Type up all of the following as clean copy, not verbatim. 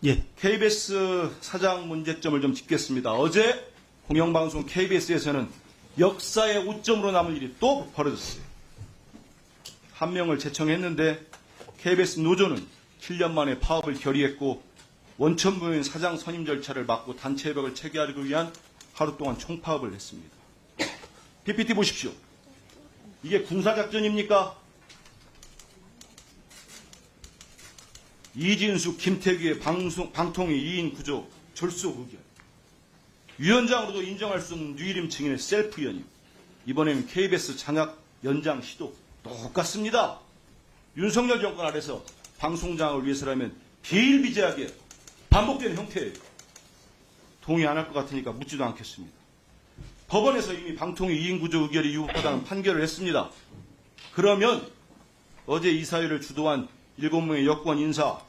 예. KBS 사장 문제점을 좀 짚겠습니다. 어제 공영방송 KBS에서는 역사의 오점으로 남을 일이 또 벌어졌어요. 한 명을 제청했는데 KBS 노조는 7년 만에 파업을 결의했고 원천무효인 사장 선임 절차를 막고 단체 협약을 체결하기 위한 하루 동안 총파업을 했습니다. PPT 보십시오. 이게 군사작전입니까? 이진숙, 김태규의 방통위 2인 구조 졸속 의견. 위원장으로도 인정할 수 없는 유일임 증인의 셀프 연임. 이번에는 KBS 장악 연장 시도 똑같습니다. 윤석열 정권 아래서 방송장악을 위해서라면 비일비재하게 반복되는 형태예요. 동의 안 할 것 같으니까 묻지도 않겠습니다. 법원에서 이미 방통위 2인 구조 의결이 유법하다는 판결을 했습니다. 그러면 어제 이 사회를 주도한 7명의 여권 인사,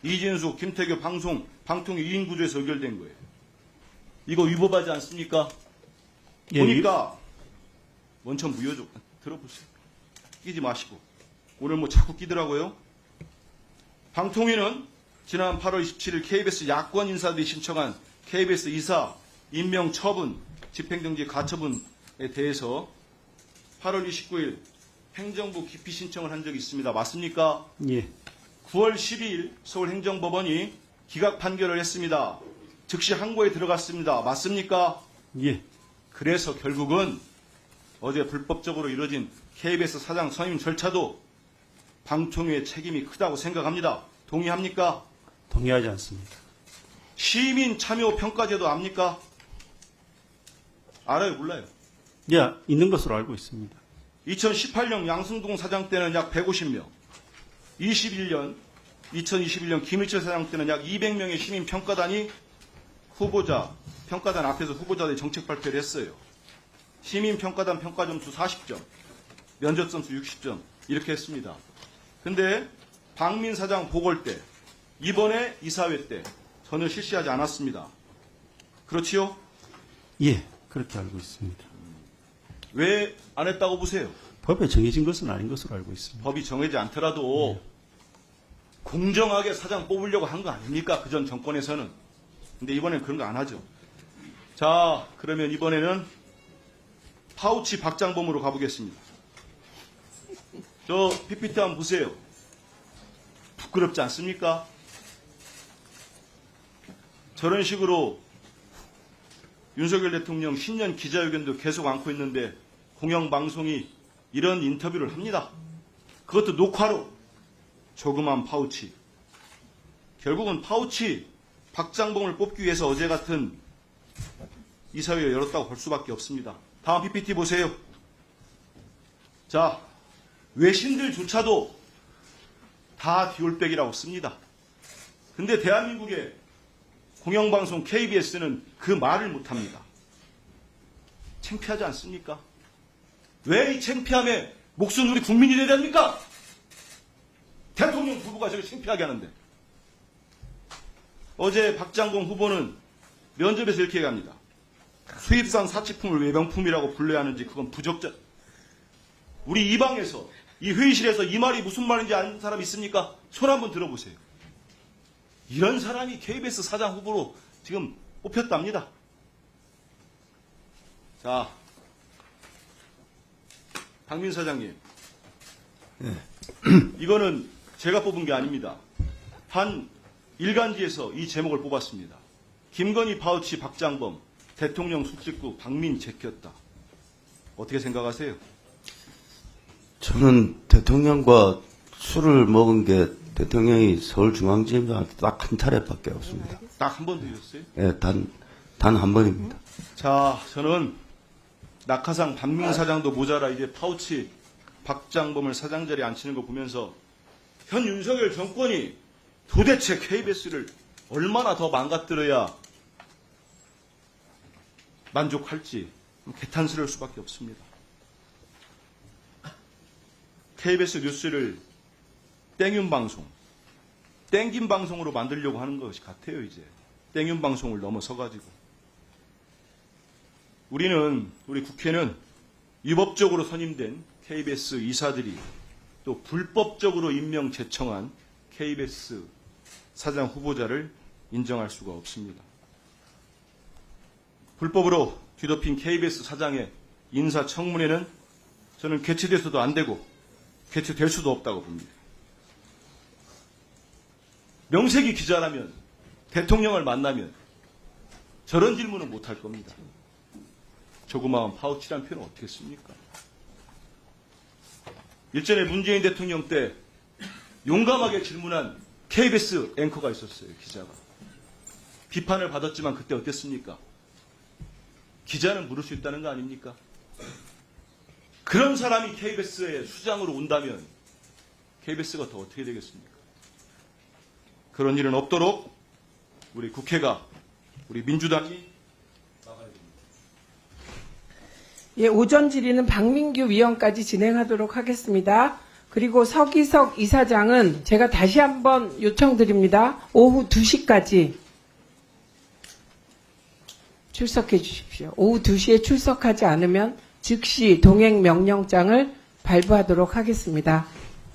이진숙, 김태규 방통위 2인 구조에서 의결된 거예요. 이거 위법하지 않습니까? 예, 보니까 원천 무효죠. 들어보세요. 끼지 마시고. 오늘 뭐 자꾸 끼더라고요. 방통위는 지난 8월 27일 KBS 야권 인사들이 신청한 KBS 이사 임명 처분, 집행정지 가처분에 대해서 8월 29일 행정부 기피 신청을 한 적이 있습니다. 맞습니까? 예. 9월 12일 서울행정법원이 기각 판결을 했습니다. 즉시 항고에 들어갔습니다. 맞습니까? 예. 그래서 결국은 어제 불법적으로 이뤄진 KBS 사장 선임 절차도 방통위의 책임이 크다고 생각합니다. 동의합니까? 동의하지 않습니다. 시민 참여 평가제도 압니까? 알아요, 몰라요? 예, 있는 것으로 알고 있습니다. 2018년 양승동 사장 때는 약 150명, 2021년 김일철 사장 때는 약 200명의 시민 평가단이 평가단 앞에서 후보자들의 정책 발표를 했어요. 시민 평가단 평가 점수 40점, 면접 점수 60점 이렇게 했습니다. 근데 박민 사장 보궐 때, 이번에 이사회 때 전혀 실시하지 않았습니다. 그렇지요? 예, 그렇게 알고 있습니다. 왜 안 했다고 보세요? 법에 정해진 것은 아닌 것으로 알고 있습니다. 법이 정해지 않더라도 공정하게 사장 뽑으려고 한 거 아닙니까? 그전 정권에서는. 근데 이번엔 그런 거 안 하죠. 자, 그러면 이번에는 파우치 박장범으로 가보겠습니다. 저 PPT 한번 보세요. 부끄럽지 않습니까? 저런 식으로 윤석열 대통령 신년 기자회견도 계속 안고 있는데 공영방송이 이런 인터뷰를 합니다. 그것도 녹화로. 조그만 파우치. 결국은 파우치 박장범을 뽑기 위해서 어제 같은 이사회를 열었다고 볼 수밖에 없습니다. 다음 PPT 보세요. 자, 외신들조차도 다 디올백이라고 씁니다. 근데 대한민국의 공영방송 KBS는 그 말을 못합니다. 창피하지 않습니까? 왜 이 창피함에 목숨 우리 국민이 내야 됩니까? 대통령 후보가 저를 창피하게 하는데. 어제 박장범 후보는 면접에서 이렇게 얘기합니다. 수입산 사치품을 왜 명품이라고 불러야 하는지 그건 부적절. 우리 이 방에서 이 회의실에서 이 말이 무슨 말인지 아는 사람 있습니까? 손 한번 들어보세요. 이런 사람이 KBS 사장 후보로 지금 뽑혔답니다. 자, 박민 사장님. 이거는 제가 뽑은 게 아닙니다. 한 일간지에서 이 제목을 뽑았습니다. 김건희 파우치 박장범, 대통령 숙직구 박민 제꼈다. 어떻게 생각하세요? 저는 대통령과 술을 먹은 게 대통령이 서울중앙지검장한테 딱 한 차례밖에 없습니다. 딱 한 번 드렸어요? 예, 단 한 번입니다. 자, 저는 낙하산 박민 사장도 모자라 이제 파우치 박장범을 사장 자리에 앉히는 거 보면서 현 윤석열 정권이 도대체 KBS를 얼마나 더 망가뜨려야 만족할지 개탄스러울 수밖에 없습니다. KBS 뉴스를 땡윤 방송, 땡김 방송으로 만들려고 하는 것이 같아요, 이제. 땡윤 방송을 넘어서가지고. 우리 국회는 위법적으로 선임된 KBS 이사들이 또 불법적으로 임명 제청한 KBS 사장 후보자를 인정할 수가 없습니다. 불법으로 뒤덮인 KBS 사장의 인사청문회는 저는 개최돼서도 안 되고 개최될 수도 없다고 봅니다. 명색이 기자라면 대통령을 만나면 저런 질문은 못할 겁니다. 조그마한 파우치란 표현은 어떻게 씁니까? 일전에 문재인 대통령 때 용감하게 질문한 KBS 앵커가 있었어요. 기자가. 비판을 받았지만 그때 어땠습니까? 기자는 물을 수 있다는 거 아닙니까? 그런 사람이 KBS의 수장으로 온다면 KBS가 더 어떻게 되겠습니까? 그런 일은 없도록 우리 국회가, 우리 민주당이 나가야 됩니다. 예, 오전 질의는 박민규 위원까지 진행하도록 하겠습니다. 그리고 서기석 이사장은 제가 다시 한번 요청드립니다. 오후 2시까지 출석해 주십시오. 오후 2시에 출석하지 않으면 즉시 동행 명령장을 발부하도록 하겠습니다.